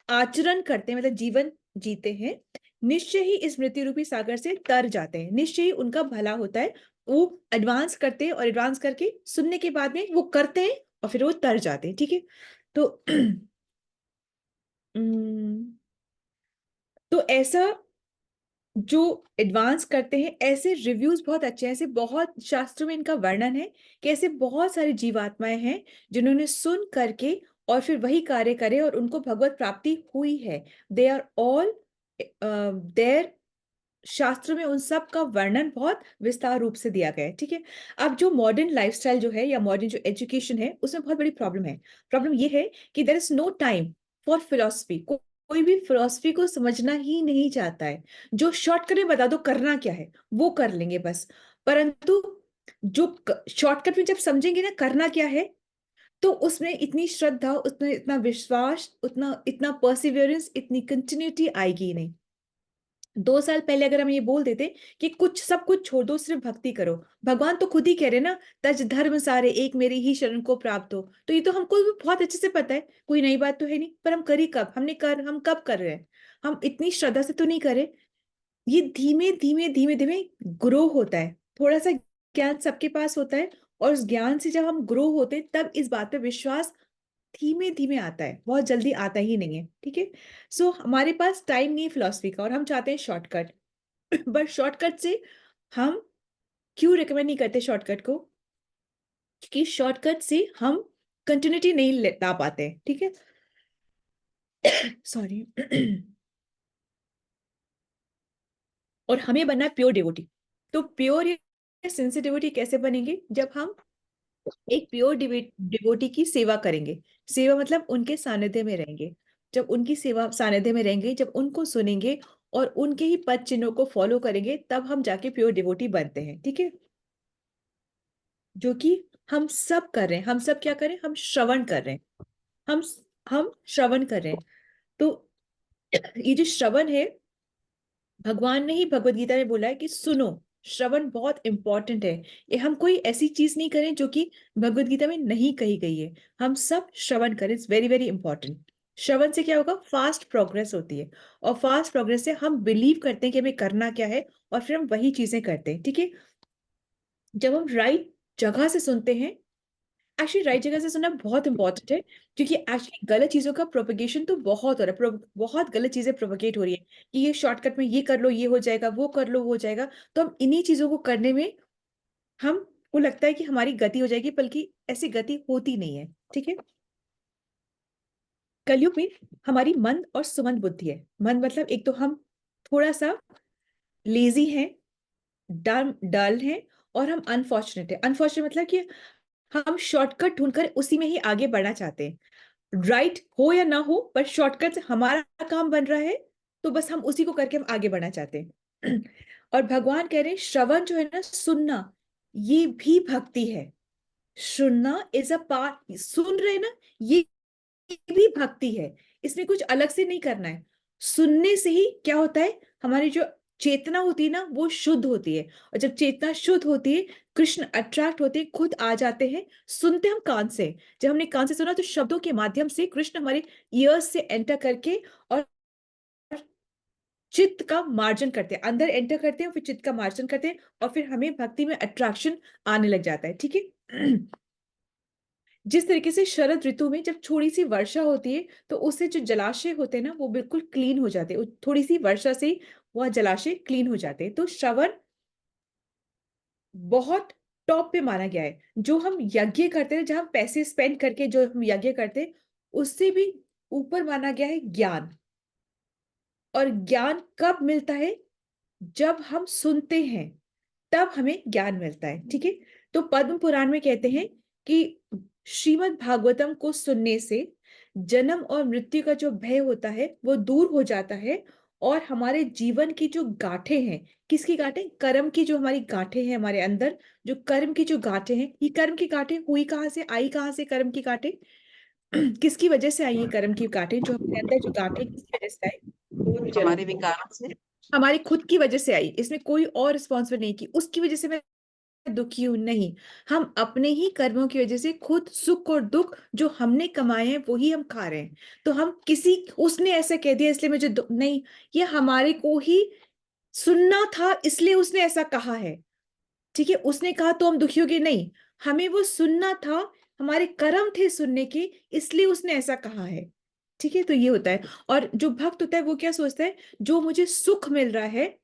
आचरण करते हैं, मतलब जीवन जीते हैं, निश्चय ही इस मृत्यु रूपी सागर से तर जाते हैं, निश्चय ही उनका भला होता है। वो एडवांस करते हैं, और एडवांस करके सुनने के बाद में वो करते हैं, और फिर वो तर जाते हैं। ठीक है, तो तो ऐसा जो एडवांस करते हैं, ऐसे रिव्यूज बहुत अच्छे हैं, ऐसे बहुत शास्त्रों में इनका वर्णन है कि ऐसे बहुत सारी जीवात्माएं हैं जिन्होंने सुन करके और फिर वही कार्य करे और उनको भगवत प्राप्ति हुई है। दे आर ऑल देयर, शास्त्रों में उन सब का वर्णन बहुत विस्तार रूप से दिया गया है। ठीक है, अब जो मॉडर्न लाइफस्टाइल जो है या मॉडर्न जो एजुकेशन है, उसमें बहुत बड़ी प्रॉब्लम है। प्रॉब्लम ये है कि there is no time for philosophy. कोई भी फिलोसफी को समझना ही नहीं चाहता है। जो शॉर्टकट में बता दो करना क्या है वो कर लेंगे बस, परंतु जो शॉर्टकट में जब समझेंगे ना करना क्या है, तो उसमें इतनी श्रद्धा, उतना इतना विश्वास, उतना इतना परसिवियरेंस, इतनी कंटिन्यूटी आएगी नहीं। 2 साल पहले अगर हम ये बोल देते कि कुछ सब कुछ छोड़ दो, सिर्फ भक्ति करो, भगवान तो खुद ही कह रहे ना, तज धर्म सारे एक मेरी ही शरण को प्राप्त हो, तो ये तो हमको भी बहुत अच्छे से पता है, कोई नई बात तो है नहीं। पर हम करी कब, हम कब कर रहे हैं? हम इतनी श्रद्धा से तो नहीं करे। ये धीमे धीमे धीमे धीमे ग्रो होता है। थोड़ा सा ज्ञान सबके पास होता है, और उस ज्ञान से जब हम ग्रो होते हैं तब इस बात पे विश्वास धीमे धीमे आता है, बहुत जल्दी आता ही नहीं है। ठीक है, सो हमारे पास टाइम नहीं है फिलोसफी का, और हम चाहते हैं शॉर्टकट। बट शॉर्टकट से हम क्यों रिकमेंड नहीं करते शॉर्टकट को? क्योंकि शॉर्टकट से हम कंटिन्यूटी नहीं ला पाते। ठीक है, सॉरी। और हमें बनना है प्योर डिवोटी। तो प्योर या सेंसिटिविटी कैसे बनेंगे? जब हम एक प्योर डिवोटी की सेवा करेंगे। सेवा मतलब उनके सानिध्य में रहेंगे। जब उनकी सेवा सानिध्य में रहेंगे, जब उनको सुनेंगे और उनके ही पद चिन्हों को फॉलो करेंगे, तब हम जाके प्योर डिवोटी बनते हैं। ठीक है, जो कि हम सब कर रहे हैं। हम सब क्या करें? हम श्रवण कर रहे हैं। हम श्रवण कर रहे हैं। तो ये जो श्रवण है, भगवान ने ही भगवत गीता में बोला है कि सुनो, श्रवण बहुत इंपॉर्टेंट है। ये हम कोई ऐसी चीज नहीं करें जो कि भगवत गीता में नहीं कही गई है। हम सब श्रवण करें, इट्स वेरी वेरी इंपॉर्टेंट। श्रवण से क्या होगा? फास्ट प्रोग्रेस होती है, और फास्ट प्रोग्रेस से हम बिलीव करते हैं कि हमें करना क्या है, और फिर हम वही चीजें करते हैं। ठीक है, जब हम राइट जगह से सुनते हैं, एक्चुअली राइट जगह से सुनना बहुत इंपॉर्टेंट है, क्योंकि एक्चुअली गलत चीजों का प्रोपगेशन तो बहुत हो रहा है। बहुत गलत चीजें प्रोपगेट हो रही है कि ये शॉर्टकट में ये कर लो, ये हो जाएगा, वो कर लो, वो हो जाएगा। तो हम इन्हीं चीजों को करने में हमको लगता है कि हमारी गति हो जाएगी, बल्कि ऐसी गति होती नहीं है। ठीक है, कलयुग में हमारी मंद और सुमंद बुद्धि है। मंद मतलब एक तो हम थोड़ा सा लेजी हैं, डल हैं, और हम अनफॉर्चुनेट है। अनफॉर्चुनेट मतलब कि हम शॉर्टकट ढूंढकर उसी में ही आगे बढ़ना चाहते हैं। राइट हो या ना हो, पर शॉर्टकट से हमारा काम बन रहा है, तो बस हम उसी को करके हम आगे बढ़ना चाहते हैं। और भगवान कह रहे हैं श्रवण जो है ना, सुनना, ये भी भक्ति है। सुनना इज अ पार्ट, सुन रहे ना, ये भी भक्ति है। इसमें कुछ अलग से नहीं करना है। सुनने से ही क्या होता है? हमारी जो चेतना होती है ना, वो शुद्ध होती है, और जब चेतना शुद्ध होती है, कृष्ण अट्रैक्ट होते हैं, खुद आ जाते हैं। सुनते हम कान से, जब हमने कान से सुना तो शब्दों के माध्यम से कृष्ण हमारे ईयर्स से एंटर करके और चित्त का मार्जन करते हैं, अंदर एंटर करते हैं, फिर चित्त का मार्जन करते हैं, और फिर हमें भक्ति में अट्रैक्शन आने लग जाता है। ठीक है, जिस तरीके से शरद ऋतु में जब थोड़ी सी वर्षा होती है, तो उससे जो जलाशय होते हैं ना, वो बिल्कुल क्लीन हो जाते हैं। थोड़ी सी वर्षा से वह जलाशय क्लीन हो जाते हैं। तो श्रवण बहुत टॉप पे माना गया है। जो हम यज्ञ करते हैं, जहां हम पैसे स्पेंड करके जो हम यज्ञ करते हैं, उससे भी ऊपर माना गया है ज्ञान। और ज्ञान कब मिलता है? जब हम सुनते हैं, तब हमें ज्ञान मिलता है। ठीक है, तो पद्म पुराण में कहते हैं कि श्रीमद् भागवतम को सुनने से जन्म और मृत्यु का जो भय होता है वो दूर हो जाता है, और हमारे जीवन की जो गांठें हैं, किसकी गांठें? कर्म की जो हमारी गांठें हैं हमारे अंदर, जो कर्म की जो गांठें हैं, ये कर्म की गांठें हुई कहाँ से, आई कहाँ से? कर्म की गांठें किसकी वजह से आई? ये कर्म की गांठें जो हमारे अंदर जो गांठें किसकी वजह से आई? हमारे विकारों से। हमारी खुद की वजह से आई। इसमें कोई और रिस्पॉन्सिबल नहीं की, उसकी वजह से मैं दुखी हूं, नहीं। हम अपने ही कर्मों की वजह से खुद सुख और दुख जो हमने कमाए हैं वही हम खा रहे हैं। तो हम किसी, उसने ऐसा कह दिया इसलिए मुझे नहीं, ये हमारे को ही सुनना था इसलिए उसने ऐसा कहा है। ठीक है, उसने कहा तो हम दुखी हो गए, नहीं, हमें वो सुनना था, हमारे कर्म थे सुनने के, इसलिए उसने ऐसा कहा है। ठीक है, तो ये होता है। और जो भक्त होता है वो क्या सोचता है, जो मुझे सुख मिल रहा है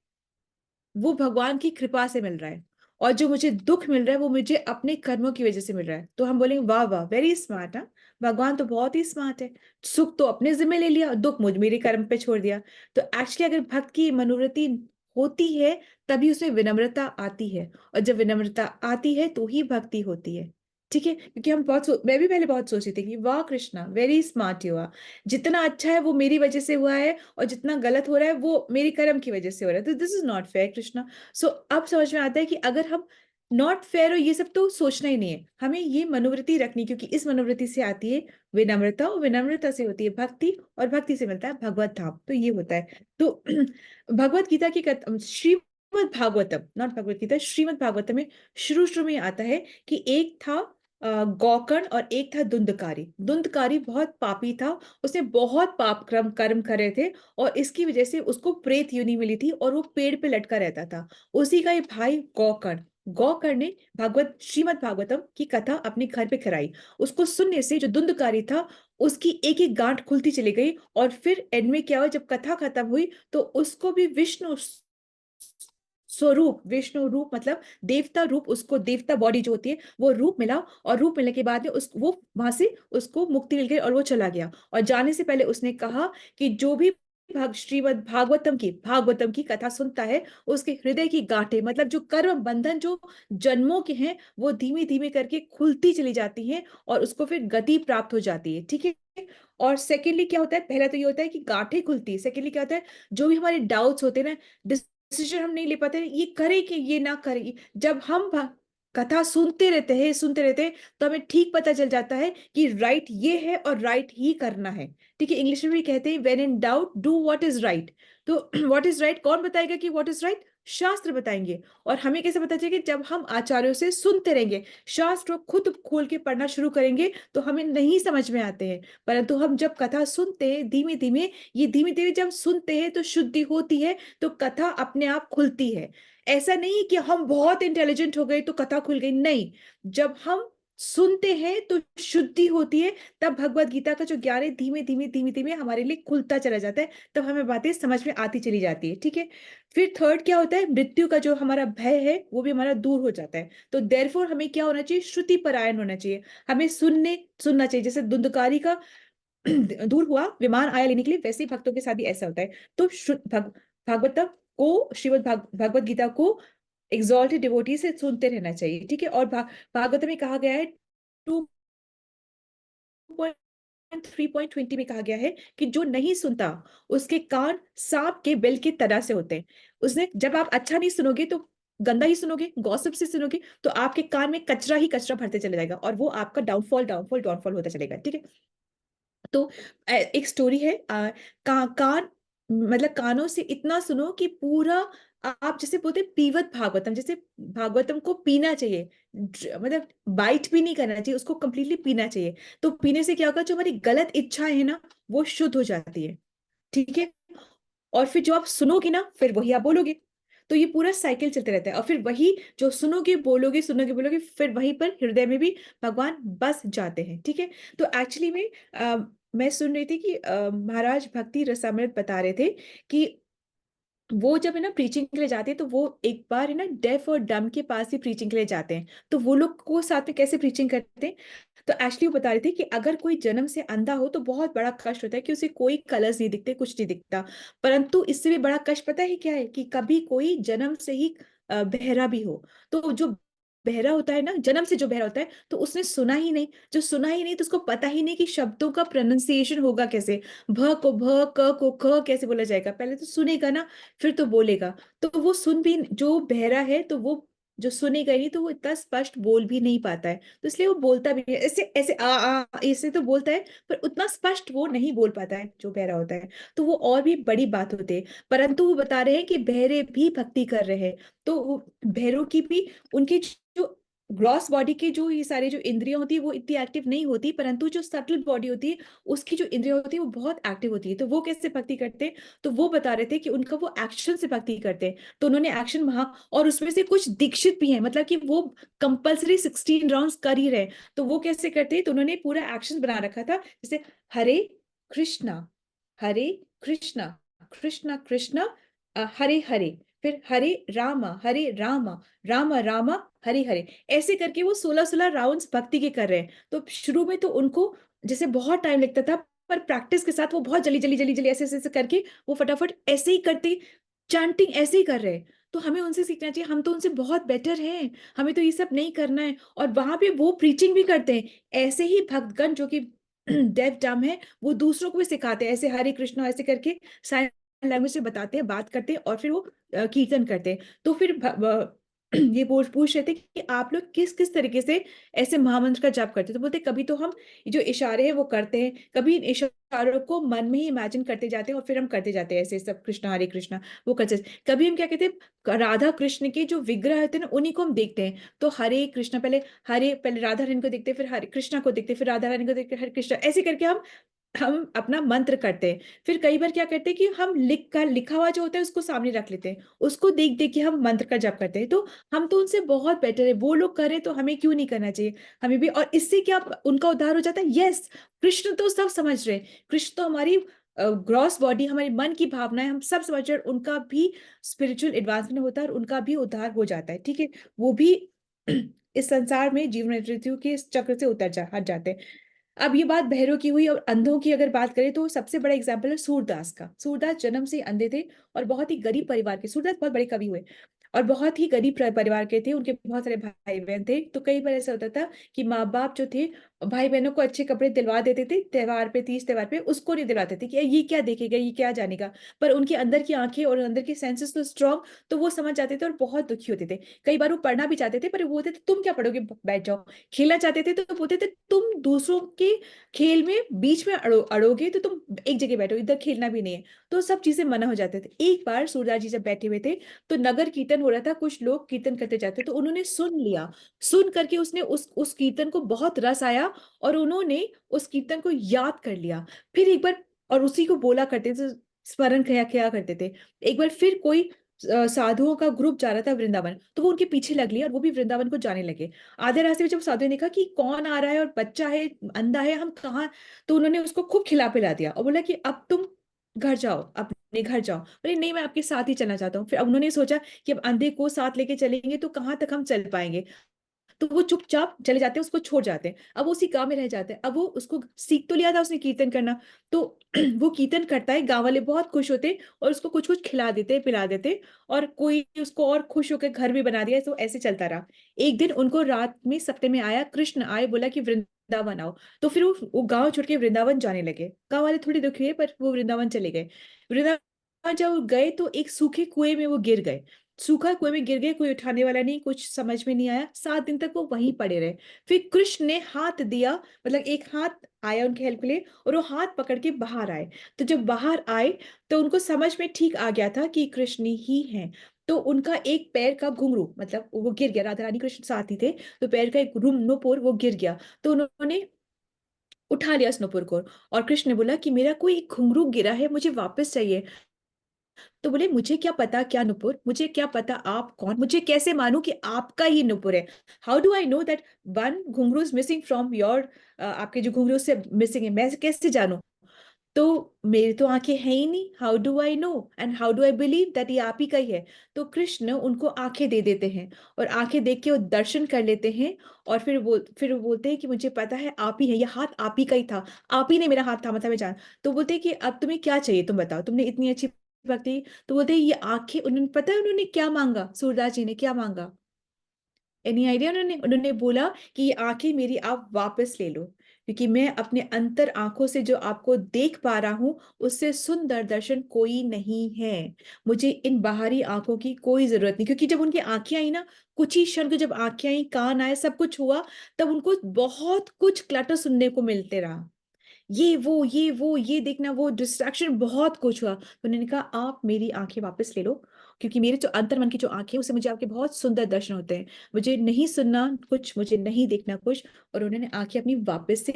वो भगवान की कृपा से मिल रहा है, और जो मुझे दुख मिल रहा है वो मुझे अपने कर्मों की वजह से मिल रहा है। तो हम बोलेंगे वाह वाह, वेरी स्मार्ट। हाँ, भगवान तो बहुत ही स्मार्ट है, सुख तो अपने जिम्मे ले लिया, दुख मुझ मेरे कर्म पे छोड़ दिया। तो एक्चुअली अगर भक्त की मनोवृत्ति होती है तभी उसमें विनम्रता आती है, और जब विनम्रता आती है तो ही भक्ति होती है। ठीक है, क्योंकि हम मैं भी पहले बहुत सोचती थी कि वाह Krishna, very smart you are, जितना अच्छा है वो मेरी वजह से हुआ है, और जितना गलत हो रहा है वो मेरी कर्म की वजह से हो रहा है, तो this is not fair Krishna. So अब समझ में आता है कि अगर हम नॉट फेयर हो ये सब तो सोचना ही नहीं है, हमें ये मनोवृत्ति रखनी, क्योंकि इस मनोवृत्ति से आती है विनम्रता, और विनम्रता से होती है भक्ति, और भक्ति से मिलता है भगवत धाम। तो ये होता है। तो भगवत गीता की श्रीमद् भागवतम, नॉट भगवत गीता, श्रीमद् भागवतम में शुरू में आता है कि एक था गौकर्ण और एक था धुंधकारी। धुंधकारी बहुत पापी था, उसने बहुत पाप कर्म करे थे, और इसकी वजह से उसको प्रेत योनि मिली थी, और वो पेड़ पे लटका रहता था। उसी का ही भाई गौकर्ण, गौकर्ण ने श्रीमद् भागवतम की कथा अपने घर पे कराई। उसको सुनने से जो धुंधकारी था उसकी एक एक गांठ खुलती चली गई, और फिर एंड में क्या हुआ, जब कथा खत्म हुई तो उसको भी विष्णु स्वरूप, विष्णु रूप मतलब देवता रूप, उसको देवता बॉडी जो होती है वो रूप मिला, और रूप मिलने के बाद में वो वहां से उसको मुक्ति मिल गई और वो चला गया। और जाने से पहले उसने कहा कि जो भी श्रीमद् भागवतम की कथा सुनता है उसके हृदय की गांठें, मतलब जो कर्म बंधन जो जन्मों के हैं वो धीमे धीमे करके खुलती चली जाती हैं, और उसको फिर गति प्राप्त हो जाती है। ठीक है। और सेकेंडली क्या होता है, पहला तो ये होता है कि गांठें खुलती है, सेकेंडली क्या होता है, जो भी हमारे डाउट्स होते हैं ना, डिसीजन हम नहीं ले पाते, ये करे कि ये ना करे, जब हम कथा सुनते रहते हैं तो हमें ठीक पता चल जाता है कि राइट ये है और राइट ही करना है। ठीक है, इंग्लिश में भी कहते हैं when in doubt do what is right. तो व्हाट इज राइट कौन बताएगा कि व्हाट इज राइट, शास्त्र बताएंगे। और हमें कैसे पता चलेगा, जब हम आचार्यों से सुनते रहेंगे, शास्त्र खुद खोल के पढ़ना शुरू करेंगे तो हमें नहीं समझ में आते हैं, परंतु हम जब कथा सुनते हैं धीमे धीमे, ये धीमे धीमे जब सुनते हैं तो शुद्धि होती है, तो कथा अपने आप खुलती है। ऐसा नहीं कि हम बहुत इंटेलिजेंट हो गए तो कथा खुल गई, नहीं, जब हम सुनते हैं तो शुद्धि होती है, तब भगवत गीता का जो ज्ञान है धीमे धीमे हमारे लिए खुलता चला जाता है, तब हमें बातें समझ में आती चली जाती है। ठीक है, फिर थर्ड क्या होता है, मृत्यु का जो हमारा भय है वो भी हमारा दूर हो जाता है। तो देयरफॉर हमें क्या होना चाहिए, श्रुति परायण होना चाहिए, हमें सुनना चाहिए। जैसे धुंधकारी का दूर हुआ विमान आया लेने के लिए, वैसे ही भक्तों के साथ भी ऐसा होता है। तो भागवतम को, भगवत गीता को एग्जॉल्टेड डिवोटी से सुनते रहना चाहिए। ठीक है, और भागवत में कहा गया है 2.3.20 में कहा गया है कि जो नहीं सुनता उसके कान सांप के बिल की तरह से होते हैं। उसने, जब आप अच्छा नहीं सुनोगे तो गंदा ही सुनोगे, गॉसिप से सुनोगे, तो आपके कान में कचरा ही कचरा भरते चले जाएगा, और वो आपका डाउनफॉल होता चलेगा। ठीक है, तो एक स्टोरी है, कान, मतलब कानों से इतना सुनो कि पूरा, आप जैसे बोलते पीवत भागवतम, जैसे भागवतम को पीना चाहिए, मतलब बाइट भी नहीं करना चाहिए, उसको कंप्लीटली पीना चाहिए। तो पीने से क्या होगा, जो हमारी गलत इच्छाएं है ना वो शुद्ध हो जाती है। ठीक है, और फिर जो आप सुनोगे ना फिर वही आप बोलोगे, तो ये पूरा साइकिल चलते रहता है, और फिर वही जो सुनोगे बोलोगे, फिर वहीं पर हृदय में भी भगवान बस जाते हैं। ठीक है, तो एक्चुअली में मैं सुन रही थी कि महाराज भक्ति रसामृत बता रहे थे कि वो जब है ना प्रीचिंग के लिए जाते हैं, तो वो एक बार है ना डेफ और डम के पास ही प्रीचिंग के लिए जाते हैं, तो वो लोग को साथ में कैसे प्रीचिंग करते हैं। तो एक्चुअली वो बता रहे थे कि अगर कोई जन्म से अंधा हो तो बहुत बड़ा कष्ट होता है कि उसे कोई कलर्स नहीं दिखते, कुछ नहीं दिखता, परंतु इससे भी बड़ा कष्ट पता है क्या है, कि कभी कोई जन्म से ही बहरा भी हो, तो जो बहरा होता है ना, जन्म से जो बहरा होता है, तो उसने सुना ही नहीं, जो सुना ही नहीं तो उसको पता ही नहीं कि शब्दों का प्रोनाउंसिएशन होगा कैसे, भ को भ, क को ख कैसे बोला जाएगा, पहले तो सुनेगा ना फिर तो बोलेगा। तो वो सुन भी, जो बहरा है तो वो जो सुनेगा ही नहीं, तो वो इतना स्पष्ट बोल भी नहीं पाता है, तो इसलिए वो बोलता भी नहीं है। ऐसे ऐसे आ ऐसे तो बोलता है, पर उतना स्पष्ट वो नहीं बोल पाता है जो बहरा होता है। तो वो और भी बड़ी बात होती है। परंतु वो बता रहे हैं कि बहरे भी भक्ति कर रहे हैं, तो बहरों की भी, उनकी जो ग्रॉस बॉडी की जो ये सारी जो इंद्रियां होती है वो इतनी एक्टिव नहीं होती, परंतु जो सटल बॉडी होती है उसकी जो इंद्रियां होती है वो बहुत एक्टिव होती है। तो वो कैसे भक्ति करते हैं, तो वो बता रहे थे कि उनका वो एक्शन से भक्ति करते हैं। तो उन्होंने एक्शन वहां, और उसमें से कुछ दीक्षित भी हैं, मतलब कि वो कंपल्सरी 16 राउंड्स कर ही रहे। तो वो कैसे करते हैं, तो उन्होंने पूरा एक्शन बना रखा था, जैसे हरे कृष्णा, हरे कृष्णा, कृष्णा कृष्णा, हरे हरे, फिर हरे रामा, हरे रामा, रामा रामा, हरे हरे। ऐसे करके वो 16 16 राउंड्स भक्ति के कर रहे हैं। तो शुरू में तो उनको जैसे बहुत टाइम लगता था, पर प्रैक्टिस के साथ वो बहुत जल्दी जल्दी जल्दी जल्दी ऐसे ऐसे ऐसे करके वो फटाफट ऐसे ही करते, चैंटिंग ऐसे ही कर रहे हैं। तो हमें उनसे सीखना चाहिए, हम तो उनसे बहुत बेटर हैं, हमें तो ये सब नहीं करना है। और वहां पे वो प्रीचिंग भी करते हैं, ऐसे ही भक्तगण जो कि डेफ डम है, वो दूसरों को भी सिखाते हैं, ऐसे हरे कृष्णा ऐसे करके साइन लैंग्वेज से बताते हैं, बात करते हैं, और फिर वो कीर्तन करते हैं। तो फिर ये पूछ रहे थे कि आप लोग किस किस तरीके से ऐसे महामंत्र का जाप करते हैं। तो बोलते कभी तो हम ये जो इशारे हैं वो करते हैं, कभी इन इशारों को मन में ही इमेजिन करते जाते हैं और फिर हम करते जाते हैं ऐसे सब, कृष्णा हरे कृष्णा वो करते हैं। कभी हम क्या कहते हैं, राधा कृष्ण के जो विग्रह होते हैं ना उन्हीं को हम देखते हैं, तो हरे कृष्णा, पहले राधा रानी को देखते हैं, फिर हरे कृष्णा को देखते हैं, फिर राधा रानी को देखते हैं, हरे कृष्णा, ऐसे करके हम अपना मंत्र करते हैं। फिर कई बार क्या करते हैं कि हम लिखा हुआ जो होता है उसको सामने रख लेते हैं, उसको देख देख के हम मंत्र का जप करते हैं। तो हम तो उनसे बहुत बेटर है, वो लोग करें तो हमें क्यों नहीं करना चाहिए, हमें भी। और इससे क्या उनका उद्धार हो जाता है। यस, कृष्ण तो सब समझ रहे हैं, कृष्ण तो हमारी ग्रॉस बॉडी, हमारे मन की भावनाएं हम सब समझ रहे हैं, उनका भी स्पिरिचुअल एडवांसमेंट होता है और उनका भी उद्धार हो जाता है, ठीक है। वो भी इस संसार में जीवन मृत्यु के इस चक्र से हट जाते हैं। अब ये बात बहरों की हुई, और अंधों की अगर बात करें तो सबसे बड़ा एग्जाम्पल है सूरदास का। सूरदास जन्म से अंधे थे और बहुत ही गरीब परिवार के। सूरदास बहुत बड़े कवि हुए और बहुत ही गरीब परिवार के थे, उनके बहुत सारे भाई बहन थे। तो कई बार ऐसा होता था कि माँ बाप जो थे भाई बहनों को अच्छे कपड़े दिलवा देते थे त्योहार पे, तीज त्योहार पे, उसको नहीं दिलवाते थे कि ये क्या देखेगा, ये क्या जानेगा। पर उनके अंदर की आंखें और अंदर के सेंसेस तो स्ट्रांग, तो वो समझ जाते थे और बहुत दुखी होते थे। कई बार वो पढ़ना भी चाहते थे, पर वो बोलते थे तुम क्या पढ़ोगे, बैठ जाओ। खेलना चाहते थे तो बोलते थे तुम दूसरों के खेल में बीच में अड़ोगे तो तुम एक जगह बैठो, इधर खेलना भी नहीं है। तो सब चीजें मना हो जाते थे। एक बार सूरदास जी जब बैठे हुए थे तो नगर कीर्तन हो रहा था, कुछ लोग कीर्तन करते जाते, तो उन्होंने सुन लिया। सुन करके उसने उस कीर्तन को बहुत रस आया और उन्होंने उस कीर्तन को याद कर लिया। फिर एक बार, और उसी को बोला करते थे, स्मरण किया किया करते थे। एक बार फिर कोई साधुओं का ग्रुप जा रहा था वृंदावन, तो वो उनके पीछे लग लिया और वो भी वृंदावन को जाने लगे। आधे रास्ते में जब साधु ने देखा कि कौन आ रहा है और बच्चा है, अंधा है, हम कहाँ, तो उन्होंने उसको खूब खिला पिला दिया और बोला कि अब तुम घर जाओ, अपने घर जाओ। बोले नहीं, मैं आपके साथ ही चलना चाहता हूँ। फिर अब उन्होंने सोचा कि अब अंधे को साथ लेके चलेंगे तो कहाँ तक हम चल पाएंगे, तो वो चुपचाप चले जाते हैं, उसको छोड़ जाते हैं। अब वो उसी गांव में रह जाते हैं। अब वो उसको सीख तो लिया था उसने कीर्तन करना, तो वो कीर्तन करता है, गांव वाले बहुत खुश होते हैं और उसको कुछ कुछ खिला देते पिला देते, और कोई उसको और खुश होकर घर भी बना दिया। तो ऐसे चलता रहा। एक दिन उनको रात में सपने में आया, कृष्ण आए, बोला कि वृंदावन आओ। तो फिर वो गांव छोड़ के वृंदावन जाने लगे। गांव वाले थोड़े दुखी हुए, पर वो वृंदावन चले गए। वृंदावन जब वो गए तो एक सूखे कुएं में वो गिर गए। सूखा कुएं में गिर गए, कोई उठाने वाला नहीं, कुछ समझ में नहीं आया। 7 दिन तक वो वहीं पड़े रहे। फिर कृष्ण ने हाथ दिया, मतलब एक हाथ आया उनके हेल्प के लिए, और वो हाथ पकड़ के बाहर आए। तो जब बाहर आए तो उनको समझ में ठीक आ गया था कि कृष्ण ही हैं। तो उनका एक पैर का घुंघरू, मतलब वो गिर गया, राधा रानी कृष्ण साथ ही थे, तो पैर का एक नुपुर वो गिर गया। तो उन्होंने उठा लिया उस नुपुर को, और कृष्ण ने बोला कि मेरा कोई घुंघरू गिरा है, मुझे वापस चाहिए। तो बोले मुझे क्या पता क्या नुपुर, मुझे क्या पता आप कौन, मुझे कैसे मानूं कि आपका ही नुपुर है। How do I know that one घुंघरू इज मिसिंग फ्रॉम योर, आपके जो घुंघरू से मिसिंग है, मैं कैसे जानूं। तो मेरी तो आंखें हैं ही नहीं, how do I know and how do I believe that ये आप ही का ही है। तो कृष्ण उनको आंखें दे देते हैं, और आंखें देख के वो दर्शन कर लेते हैं। और फिर वो बोलते हैं कि मुझे पता है आप ही है, ये हाथ आप ही का ही था, आप ही ने मेरा हाथ थामा था, मैं जान। तो बोलते हैं कि अब तुम्हें क्या चाहिए, तुम बताओ, तुमने इतनी अच्छी भक्ति। तो बोलते हैं ये आंखें, उन्होंने पता है उन्होंने क्या मांगा, सूरदास जी ने क्या मांगा, एनी आइडिया। उन्होंने उन्होंने बोला कि ये आंखें मेरी आप वापस ले लो, क्योंकि मैं अपने अंतर आंखों से जो आपको देख पा रहा हूं उससे सुंदर दर्शन कोई नहीं है। मुझे इन बाहरी आंखों की कोई जरूरत नहीं, क्योंकि जब उनकी आंखें आई ना, कुछ ही क्षण को जब आंखें आई, कान आए, सब कुछ हुआ, तब उनको बहुत कुछ क्लटर सुनने को मिलते रहा। ये वो ये देखना, वो डिस्ट्रैक्शन, बहुत कुछ हुआ। तो उन्होंने कहा आप मेरी आंखें वापस ले लो, क्योंकि मेरे जो अंतर मन की जो आंखें हैं उससे मुझे आपके बहुत सुंदर दर्शन होते हैं। मुझे नहीं सुनना कुछ, मुझे नहीं देखना कुछ। और उन्होंने आंखें अपनी वापस से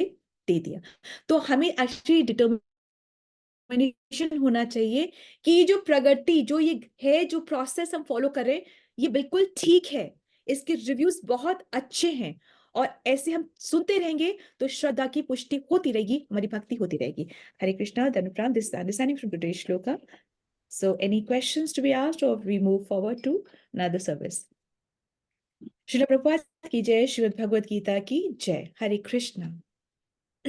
दे दिया। तो हमें एक्चुअली डिटर्मिनेशन होना चाहिए कि ये जो प्रगति, जो ये है, जो प्रोसेस हम फॉलो कर रहे हैं, ये बिल्कुल ठीक है। इसके रिव्यूज बहुत अच्छे हैं, और ऐसे हम सुनते रहेंगे तो श्रद्धा की पुष्टि होती रहेगी, हमारी भक्ति होती रहेगी। हरे कृष्णा, धनुप्राम, this understanding from today's shloka. So any questions to be asked, or we move forward to another service? Srila Prabhupada की जय, श्रीमद् भगवद गीता की जय। हरे कृष्णा।